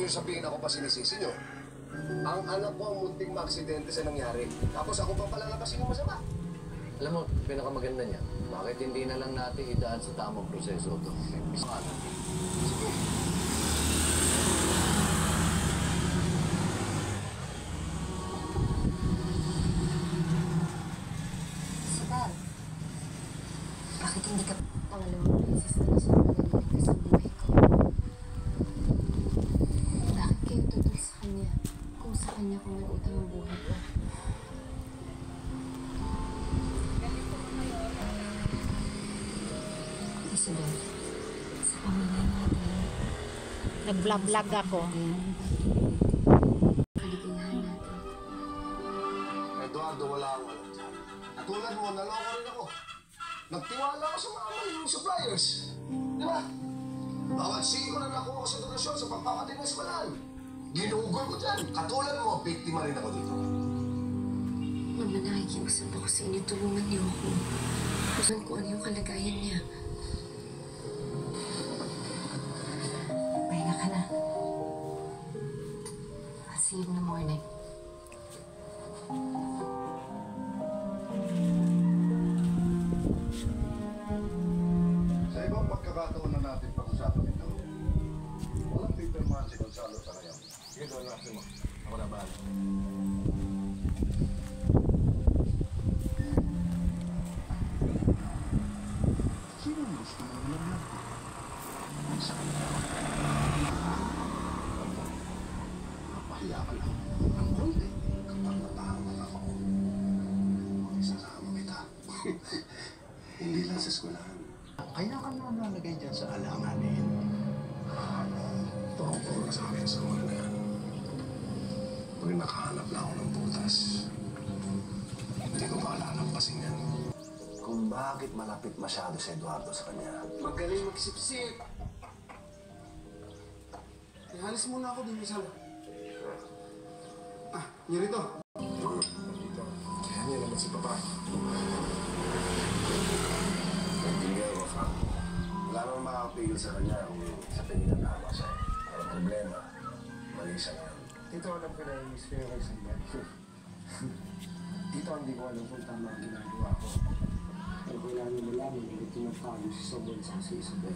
niyo sabihin ako pa sinisisi niyo. Ang anak ko ang munting maaksidente sa nangyari. Tapos ako pa pala napasin yung masama. Alam mo, pinakamaganda niya, bakit hindi na lang natin idaan sa tamang proseso ito? Sige. Sibel, bakit hindi ka pangalawang beses na siya naliligtas sa buhay ko? Bakit kayo tutol sa kanya kung sa kanya ko may utang ang buhay ko? Isabel, sa pamilya natin, Nag-vlog ako. kaligayahan natin. Eduardo, wala akong alam dyan. Tulad mo, naloko rin ako. Nagtiwala ako sa mga yung suppliers. Di ba? Bawat siko na nakuha ko sa donasyon sa pagpapatid ng eskwelahan. Ginugol ko dyan. Katulad mo, biktima rin ako dito. Mama, nakikiusap ako sa inyo. Tulungan niyo ako. Kung ko ano yung kalagayan niya. Pahinga ka na. I'll see you in the morning. Sa ibang pagkakataon na natin pag-usapan ito, walang pipirmahan si Gonzalo sa ngayon. Sige, doon natin mo. Ako na bahala. Sino ang gusto mo naman yan? Ang sakit na. Napahiya ka lang. Ang konti. Kapag natahaman ako, isasama kita. Hindi lang sa eskwelahan. Kaya ka na nalagay dyan sa alanganin. Puro na sa akin sa mga na yan. Pag nakahanap na ako ng butas, hindi ko makalampasin yan. Kung bakit malapit masyado si Eduardo sa kanya. Magaling magsipsip. Ihalis muna ako din sa sala. Yun ito. Dito. Kaya niya naman si Papa. Nagtindihan ko, Frank. Wala naman makakapigil sa kanya kung sa tingin na tama siya. Ang problema, mali siya ngayon. Dito alam ko na yung mispero kay Sandal. Dito hindi ko alam kung tama ang ginagawa ko. Pero kailangan mo malaman ulit yung nagtago si Sobol sa si Isabel.